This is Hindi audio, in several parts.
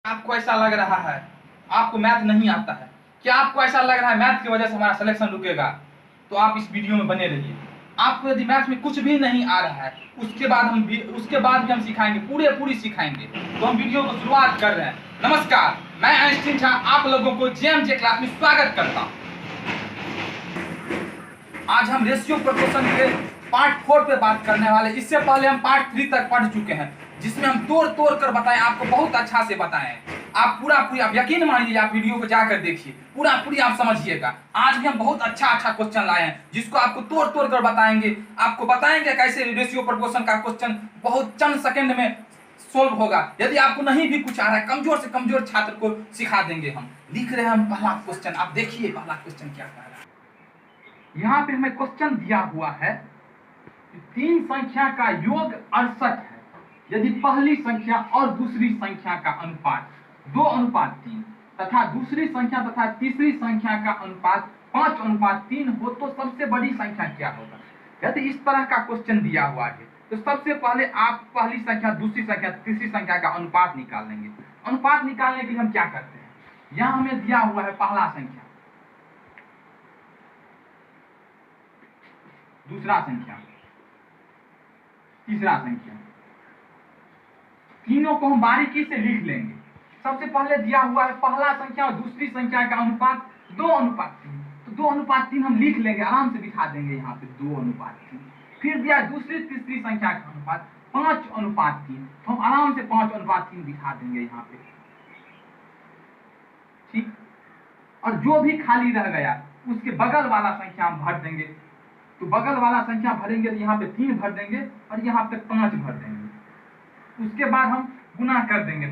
आपको ऐसा लग रहा है आपको मैथ नहीं आता है, क्या आपको ऐसा लग रहा है मैथ की वजह से हमारा सिलेक्शन रुकेगा? तो आप इस वीडियो में बने रहिए। आपको यदि मैथ में कुछ भी नहीं आ रहा है उसके बाद भी हम सिखाएंगे, पूरी सिखाएंगे। तो हम वीडियो को शुरुआत कर रहे हैं। नमस्कार, मैं आइंस्टीन झा आप लोगों को जेएमजे क्लास में स्वागत करता हूं। आज हम रेशियो प्रोपोर्शन के पार्ट 4 पे बात करने वाले। इससे पहले हम पार्ट 3 तक पढ़ चुके हैं, जिसमें हम तोड़ कर बताएं, आपको बहुत अच्छा से बताएं। आप पूरी आप यकीन मानिए, आप वीडियो को जाकर देखिए, पूरी आप समझिएगा। आज भी हम बहुत अच्छा क्वेश्चन लाए हैं, जिसको आपको तोड़ कर बताएंगे। आपको बताएंगे कैसे रेशियो प्रोपोर्शन का क्वेश्चन बहुत चंद सेकंड में सोल्व होगा। यदि आपको नहीं भी कुछ आ रहा है, कमजोर से कमजोर छात्र को सिखा देंगे हम। लिख रहे हैं हम पहला क्वेश्चन, आप देखिए पहला क्वेश्चन क्या कह रहा है। यहाँ पे हमें क्वेश्चन दिया हुआ है कि 3 संख्या का योग 68 है, यदि पहली संख्या और दूसरी संख्या का अनुपात 2:3 तथा दूसरी संख्या तथा तीसरी संख्या का अनुपात 5:3 हो तो सबसे बड़ी संख्या क्या होगा। यदि इस तरह का क्वेश्चन दिया हुआ है तो सबसे पहले आप पहली संख्या, दूसरी संख्या, तीसरी संख्या का अनुपात निकाल लेंगे। अनुपात निकालने के लिए हम क्या करते हैं, यहाँ हमें दिया हुआ है पहला संख्या, दूसरा संख्या, तीसरा संख्या, तीनों को हम बारीकी से लिख लेंगे। सबसे पहले दिया हुआ है पहला संख्या और दूसरी संख्या का अनुपात 2:3, तो 2:3 हम लिख लेंगे, आराम से बिठा देंगे यहाँ पे 2:3। फिर दिया दूसरी तीसरी संख्या का अनुपात 5:3, तो हम आराम से 5:3 बिठा देंगे यहाँ पे, ठीक। और जो भी खाली रह गया उसके बगल वाला संख्या हम भर देंगे। तो बगल वाला संख्या भरेंगे तो यहाँ पे 3 भर देंगे और यहाँ पे 5 भर देंगे। उसके बाद हम गुना कर देंगे,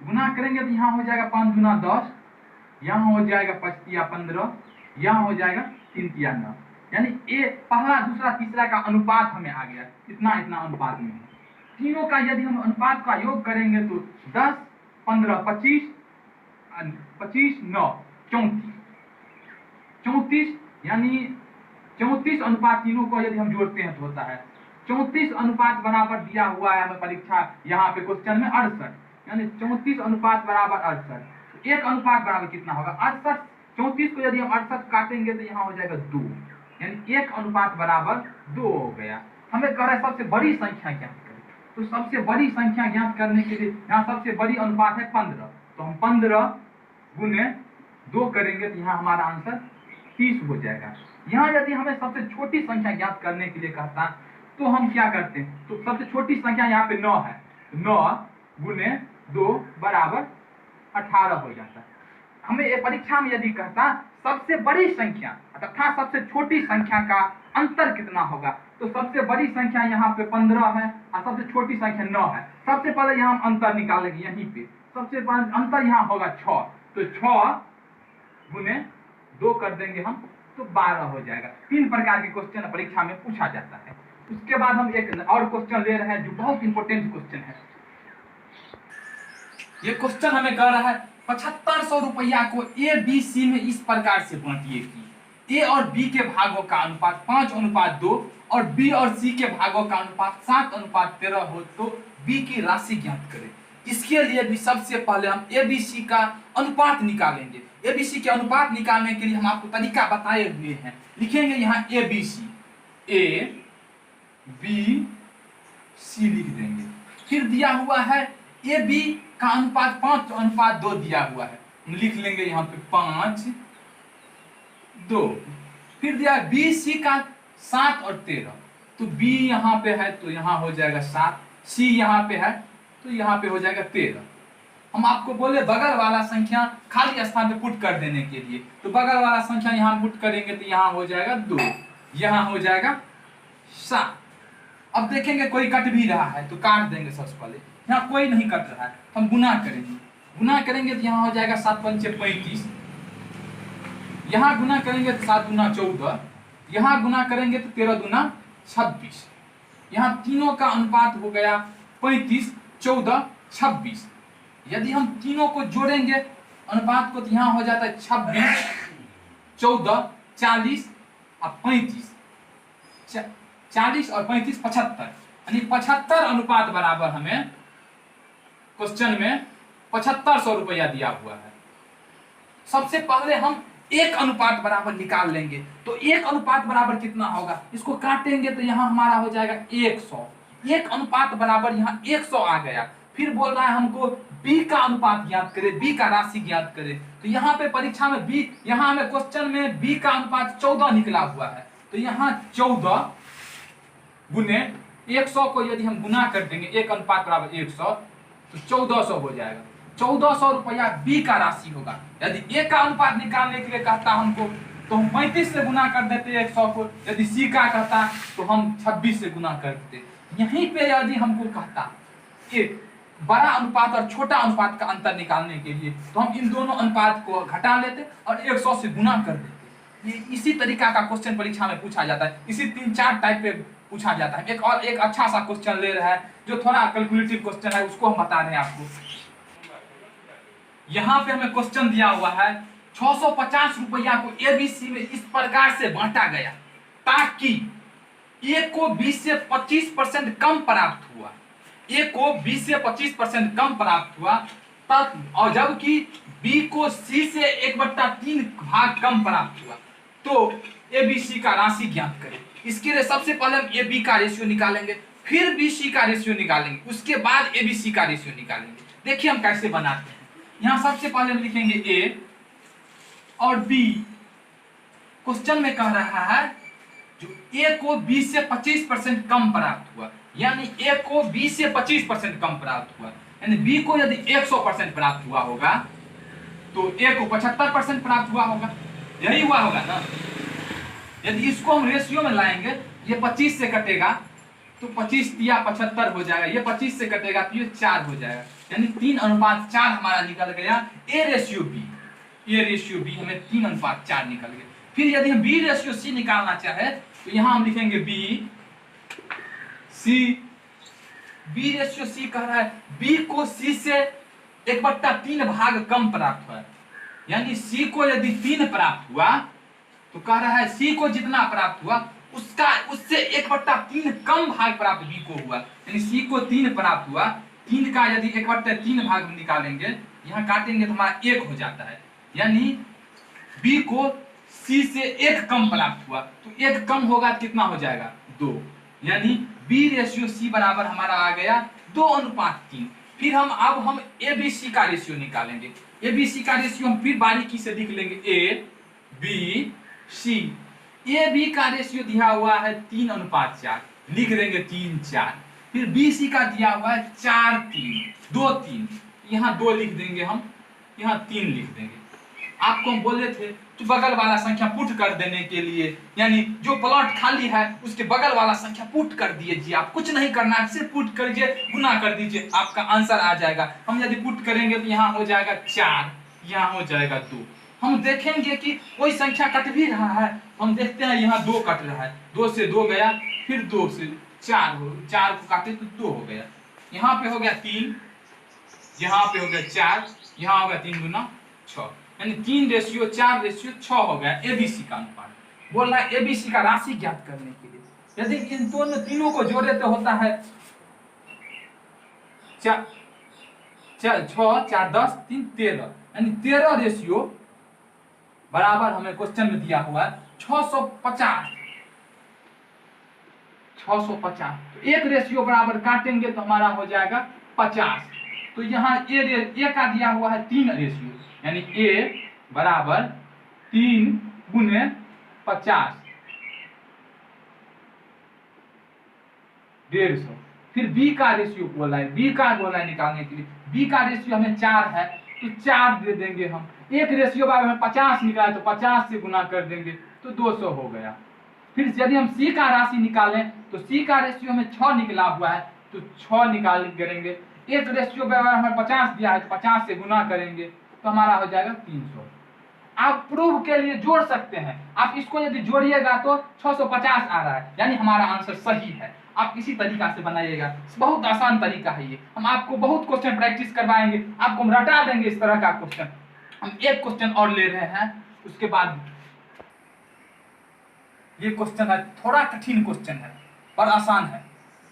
गुना करेंगे तो यहाँ हो जाएगा 5 गुना 10, यहाँ हो जाएगा 5 तिया 15, यहाँ हो जाएगा 3 तिया 9। यानी ये पहला, दूसरा, तीसरा का अनुपात हमें आ गया, इतना अनुपात में। तीनों का यदि हम अनुपात का योग करेंगे तो 10, 15, 25, 25, 9, 34, यानी 34 तीनों को यदि हम जोड़ते हैं तो होता है 34 बराबर दिया हुआ है हमें परीक्षा यहाँ पे क्वेश्चन में 68, यानी 34 बराबर 68। एक अनुपात बराबर कितना होगा 68। 34 को यदि हम 68 काटेंगे तो यहाँ हो जाएगा 2, यानी 1 बराबर 2 हो गया। हमें कह रहा है सबसे बड़ी संख्या ज्ञात करें, तो सबसे बड़ी संख्या ज्ञात करने के लिए यहाँ सबसे बड़ी अनुपात है 15, तो हम 15 गुने 2 करेंगे तो यहाँ हमारा आंसर 30 हो जाएगा। यहाँ यदि हमें सबसे छोटी संख्या ज्ञात करने के लिए कहता तो हम क्या करते हैं, तो सबसे छोटी संख्या यहाँ पे 9 है, 9 गुने 2 बराबर 18 हो जाता है। हमें ये परीक्षा में यदि कहता सबसे बड़ी संख्या तथा सबसे छोटी संख्या का अंतर कितना होगा, तो सबसे बड़ी संख्या यहाँ पे 15 है और सबसे छोटी संख्या 9 है। सबसे पहले यहाँ हम अंतर निकालेंगे, यहीं पे सबसे पहले अंतर यहाँ होगा 6, तो 6 गुने 2 कर देंगे हम तो 12 हो जाएगा। 3 प्रकार के क्वेश्चन परीक्षा में पूछा जाता है। उसके बाद हम एक और क्वेश्चन ले रहे हैं जो बहुत इंपॉर्टेंट क्वेश्चन है। ये क्वेश्चन हमें कह रहा है 7500 रुपया को ए बी सी में इस प्रकार से बांटिए कि ए और बी के भागों का अनुपात 5:2 और बी और सी के भागों का अनुपात 7:13 हो तो बी की राशि ज्ञात करें। इसके लिए भी सबसे पहले हम ए बी सी का अनुपात निकालेंगे। एबीसी के अनुपात निकालने के लिए हम आपको तरीका बताए हुए हैं। लिखेंगे यहाँ एबीसी, ए बी सी लिख देंगे। फिर दिया हुआ है ए बी का अनुपात 5:2 दिया हुआ है, हम लिख लेंगे यहाँ पे 5:2। फिर दिया बी सी का 7 और 13, तो बी यहाँ पे है तो यहाँ हो जाएगा 7, सी यहाँ पे है तो यहाँ पे हो जाएगा 13। हम आपको बोले बगल वाला संख्या खाली स्थान पे पुट कर देने के लिए, तो बगल वाला संख्या यहाँ पुट करेंगे तो यहाँ हो जाएगा 2, यहाँ हो जाएगा 7। अब देखेंगे कोई कट भी रहा है तो काट देंगे। सबसे पहले यहाँ कोई नहीं कट रहा है, हम गुना करेंगे। गुना करेंगे तो यहाँ हो जाएगा 7 पंचे 35, यहाँ गुना करेंगे तो 7 गुना 14, यहाँ गुना करेंगे तो 13 दूना 26। यहाँ तीनों का अनुपात हो गया 35, 14, 26। यदि हम तीनों को जोड़ेंगे अनुपात को तो यहाँ हो जाता है 26, 14, 40 और 35, 40 और 35 75, यानी 75 अनुपात बराबर हमें क्वेश्चन में 7500 रुपया दिया हुआ है। सबसे पहले हम 1 अनुपात बराबर निकाल लेंगे। तो 1 अनुपात बराबर कितना होगा, इसको काटेंगे तो यहाँ हमारा हो जाएगा 100। 1 अनुपात बराबर यहाँ 100 आ गया। फिर बोल रहा है हमको b का अनुपात ज्ञात करें, b का राशि ज्ञात करें। तो यहाँ पे परीक्षा में b, यहाँ हमें क्वेश्चन में b का अनुपात 14 निकला हुआ है। तो यहाँ 14 गुने 100 को यदि हम गुना कर देंगे, 1 अनुपात बराबर 100, तो 1400 हो जाएगा। 1400 रुपया b का राशि होगा। यदि a का अनुपात निकालने के लिए कहता हमको तो हम 35 से गुना कर देते 100 को। यदि c का कहता तो हम 26 से गुना कर देते। यहीं पे यदि हमको कहता कि बड़ा अनुपात और छोटा अनुपात का अंतर निकालने के लिए, तो हम इन दोनों अनुपात को घटा लेते और 100 से गुना कर देते। ये इसी तरीका का क्वेश्चन परीक्षा में पूछा जाता है। इसी 3-4 टाइप पे पूछा जाता है। एक अच्छा सा क्वेश्चन ले रहा है जो थोड़ा कैलकुलेटिव क्वेश्चन है, उसको हम बता रहे हैं आपको। यहाँ पे हमें क्वेश्चन दिया हुआ है 650 रुपया को एबीसी में इस प्रकार से बांटा गया ताकि ए को 20 से 25% कम प्राप्त हुआ। ए को 20 से 25% कम प्राप्त हुआ तब, और जबकि बी को सी से 1/3 भाग कम प्राप्त हुआ। तो एबीसी का राशि ज्ञात करें। इसके लिए सबसे पहले हम ए बी का रेशियो निकालेंगे, फिर बी सी का रेशियो निकालेंगे, उसके बाद ए बी सी का रेशियो निकालेंगे। देखिए हम कैसे बनाते हैं। यहाँ सबसे पहले हम लिखेंगे ए और बी। क्वेश्चन में कह रहा है जो ए को 20 से 25% कम प्राप्त हुआ, यानी ए को 20 से 25% कम प्राप्त हुआ, यानी बी को यदि 100% प्राप्त हुआ होगा तो ए को 75% प्राप्त हुआ होगा। यही हुआ होगा ना। यदि इसको हम रेशियो में लाएंगे, ये 25 से कटेगा तो 25 या 75 हो जाएगा, ये 25 से कटेगा तो ये 4 हो जाएगा, यानी 3:4 हमारा निकल गया A ratio B. A ratio B हमें 3:4 निकल गया। फिर यदि हम बी रेशियो सी निकालना चाहे तो यहाँ हम लिखेंगे B C. B ratio C कह रहा है बी को सी से 1/3 भाग कम प्राप्त हुआ, यानी सी को यदि 3 प्राप्त हुआ तो कह रहा है सी को जितना प्राप्त हुआ उसका उससे 1/3 कम भाग प्राप्त बी को हुआ, यानी सी को 3 प्राप्त हुआ। 3 का यदि 1/3 भाग हम निकालेंगे, यहाँ काटेंगे तो हमारा 1 हो जाता है, यानी बी को सी से 1 कम प्राप्त हुआ। तो 1 कम होगा तो कितना हो जाएगा 2, यानी बी रेशियो सी बराबर हमारा आ गया 2:3। फिर हम ए बी सी का रेशियो निकालेंगे। ए बी सी का रेशियो हम फिर बारीकी से लिख लेंगे A B C. A B का रेशियो दिया हुआ है 3:4, लिख देंगे 3:4। फिर बी सी का दिया हुआ है 4:3, 2:3, यहाँ 2 लिख देंगे हम, यहाँ 3 लिख देंगे। आपको हम बोले थे तो बगल वाला संख्या पुट कर देने के लिए, यानी जो प्लॉट खाली है उसके बगल वाला संख्या पुट कर दीजिए। आप कुछ नहीं करना है, सिर्फ पुट करिए, गुना कर दीजिए, आपका आंसर आ जाएगा। हम यदि पुट करेंगे तो यहाँ हो जाएगा 4, यहाँ हो जाएगा 2। हम देखेंगे कि कोई संख्या कट भी रहा है, हम देखते हैं यहाँ 2 कट रहा है, 2 से 2 गया, फिर 2 से 4 हो, 4 को काटे तो 2 हो गया, यहाँ पे हो गया 3, यहाँ पे हो गया 4, यहाँ हो गया 3 गुना 6, यानी 3:4:6 हो गया एबीसी का अनुपात। बोल रहा है एबीसी का राशि ज्ञात करने के लिए। यदि इन दोनों तीनों को जोड़े तो होता है 6, 4, 10, 3, 13, यानी 13 रेशियो बराबर हमें क्वेश्चन में दिया हुआ है 650। तो एक रेशियो बराबर काटेंगे तो हमारा हो जाएगा 50। तो यहाँ ए का दिया हुआ है 3 रेशियो, यानी ए बराबर 3 गुने 50, 150। फिर बी का रेशियो बोला है, बी का बोला है निकालने के लिए। बी का रेशियो हमें 4 है तो 4 दे देंगे हम। एक रेशियो बार हमें 50 निकाले तो 50 से गुना कर देंगे तो 200 हो गया। फिर यदि हम सी का राशि निकालें तो सी का रेशियो हमें 6 निकला हुआ है तो 6 निकाल करेंगे। एक रेशियो बार हमें 50 दिया है तो 50 से गुना करेंगे तो हमारा हो जाएगा 300। आप प्रूफ के लिए जोड़ सकते हैं, आप इसको यदि जोड़िएगा तो 650 आ रहा है, यानी हमारा आंसर सही है। आप इसी तरीका से बनाइएगा, बहुत आसान तरीका है ये। हम आपको बहुत क्वेश्चन प्रैक्टिस करवाएंगे, आपको हम रटा देंगे इस तरह का क्वेश्चन। हम एक क्वेश्चन और ले रहे हैं, उसके बाद ये क्वेश्चन है थोड़ा कठिन क्वेश्चन है पर आसान है।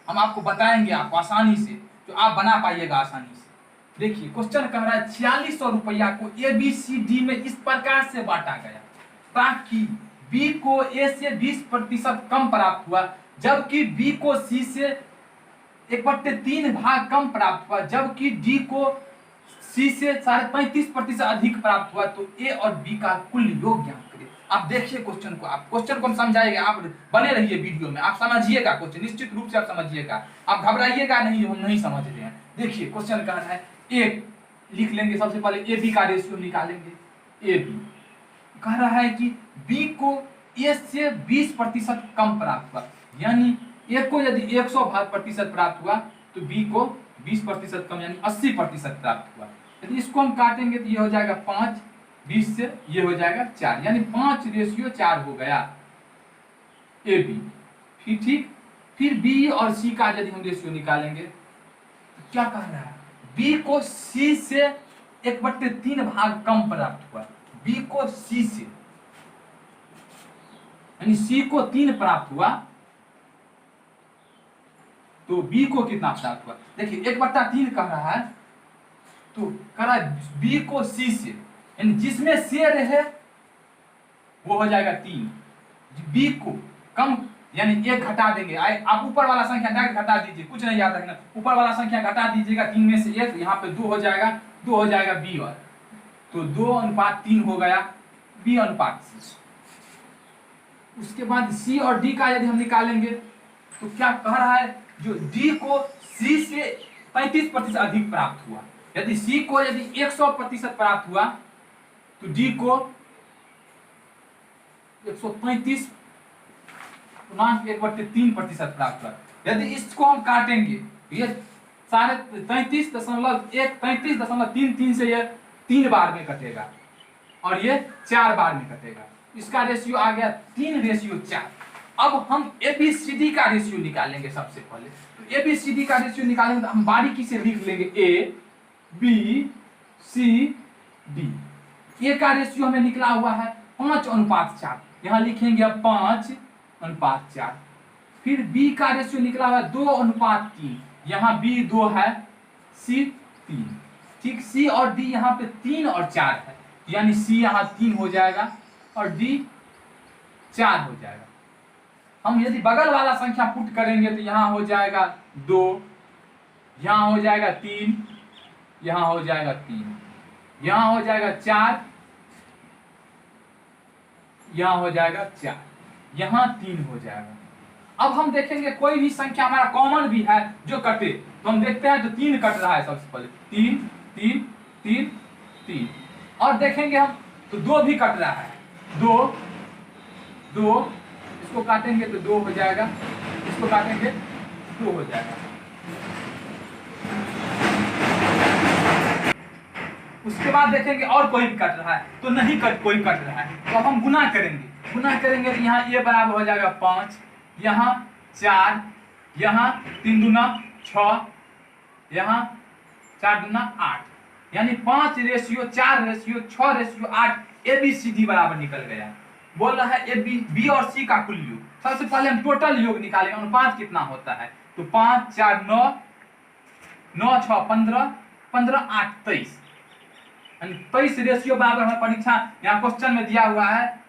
हम आपको बताएंगे, आपको आसानी से, जो आप बना पाइएगा आसानी से। देखिए क्वेश्चन कह रहा है 4600 रुपया को ABCD में इस प्रकार से बांटा गया ताकि B को A से 20% कम प्राप्त हुआ, जबकि B को C से 1/3 भाग कम प्राप्त हुआ, जबकि D को C से 35% अधिक प्राप्त हुआ। तो A और B का कुल योग ज्ञात करें। आप देखिए क्वेश्चन को, आप क्वेश्चन को हम समझाएंगे, आप बने रहिए वीडियो में, आप समझिएगा क्वेश्चन, निश्चित रूप से आप समझिएगा, आप घबराइएगा नहीं, हम नहीं समझ रहे हैं। देखिए क्वेश्चन कह रहा है एक लिख लेंगे, सबसे पहले ए बी का रेशियो निकालेंगे। ए बी कह रहा है कि बी को ए से 20% कम प्राप्त हुआ, यानी ए को यदि 100% प्राप्त हुआ तो बी को 20% कम यानी 80% प्राप्त हुआ। यदि इसको हम काटेंगे तो ये हो जाएगा 5, 20 से ये हो जाएगा 4, यानी 5:4 हो गया ए बी। ठीक, फिर बी और सी का यदि हम रेशियो निकालेंगे तो क्या कह रहा है, बी को सी से 1/3 भाग कम प्राप्त हुआ। बी को सी से, यानी सी को 3 प्राप्त हुआ तो बी को कितना प्राप्त हुआ। देखिए 1/3 कह रहा है, तो कह रहा है बी को सी से, यानी जिसमें शेर है वो हो जाएगा 3, बी को कम यानी 1 घटा देंगे। आप ऊपर वाला संख्या डायरेक्ट घटा दीजिए, कुछ नहीं याद रखना, ऊपर वाला संख्या घटा दीजिएगा, 3 में से 1, यहाँ पे 2 हो जाएगा, 2 हो जाएगा बी और, तो 2:3 हो गया B/C। उसके बाद सी और डी का यदि हम निकालेंगे तो क्या कह रहा है, जो डी को सी से 35% अधिक प्राप्त हुआ। यदि सी को यदि 100% प्राप्त हुआ तो डी को 135 1/3% प्राप्त हुआ। यदि इसको हम काटेंगे ये 33.33 से ये 3 बार में कटेगा और ये 4 बार में कटेगा। इसका रेशियो आ गया 3:4। अब हम ABCD का रेशियो निकालेंगे। सबसे पहले तो ABCD का रेशियो निकालेंगे तो हम बारीकी से लिख लेंगे A B C D। A का रेशियो हमें निकला हुआ है 5:4, यहाँ लिखेंगे अब 5:4। फिर B का रेशियो निकला हुआ है 2:3, यहाँ B 2 है, C 3। ठीक, C और D यहाँ पे 3 और 4 है, यानी C यहाँ 3 हो जाएगा और D 4 हो जाएगा। हम यदि बगल वाला संख्या पुट करेंगे तो यहाँ हो जाएगा 2, यहाँ हो जाएगा 3, यहाँ हो जाएगा 3, यहाँ हो जाएगा 4, यहाँ हो जाएगा 4, यहाँ 3 हो जाएगा। अब हम देखेंगे कोई भी संख्या हमारा कॉमन भी है जो कटे, तो हम देखते हैं तो 3 कट रहा है। सबसे पहले 3 3 3 3, और देखेंगे हम तो 2 भी कट रहा है, 2 2, इसको काटेंगे तो 2 हो जाएगा, इसको काटेंगे 2 हो जाएगा। उसके बाद देखेंगे और कोई भी कट रहा है तो नहीं कोई कट रहा है, तो हम गुना करेंगे तो यहाँ a बराबर हो जाएगा 5, यहाँ 4, यहाँ 3 दूना 6, यहाँ 4 दूना 8, यानी 5:4:6:8 ABCD बराबर निकल गया। बोल रहा है बी और सी का कुल योग। सबसे पहले हम टोटल योग निकालेंगे, अनुपात कितना होता है, तो 5 4 9 9 6 15 15 8 23, यानी 23 रेशियो बराबर हमें परीक्षा यहाँ क्वेश्चन में दिया हुआ है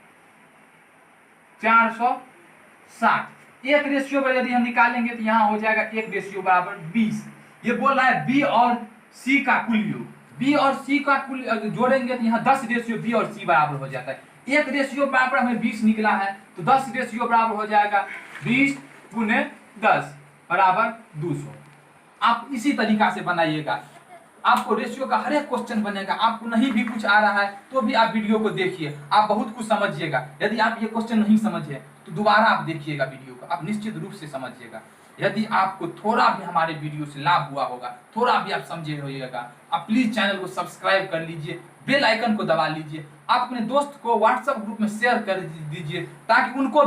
460। एक रेशियो पर यदि हम निकालेंगे तो यहाँ हो जाएगा 1 रेशियो बराबर 20। ये बोल रहा है बी और सी का कुल योग, बी और सी का कुल जोड़ेंगे तो यहाँ 10 रेशियो बी और सी बराबर हो जाता है। 1 रेशियो बराबर हमें 20 निकला है, तो 10 रेशियो बराबर हो जाएगा 20 × 10 बराबर 200। आप इसी तरीका से बनाइएगा, आपको रेशियो का हर एक क्वेश्चन बनेगा। आपको नहीं भी कुछ आ रहा है तो भी आप वीडियो को देखिए, आप बहुत कुछ समझिएगा। यदि आप ये क्वेश्चन नहीं समझे तो दोबारा आप देखिएगा वीडियो को, आप निश्चित रूप से समझिएगा। यदि आपको थोड़ा भी हमारे वीडियो से लाभ हुआ होगा, थोड़ा भी आप समझे होइएगा, आप प्लीज चैनल को सब्सक्राइब कर लीजिए, बेल आइकन को दबा लीजिए, आप अपने दोस्त को व्हाट्सएप ग्रुप में शेयर कर दीजिए ताकि उनको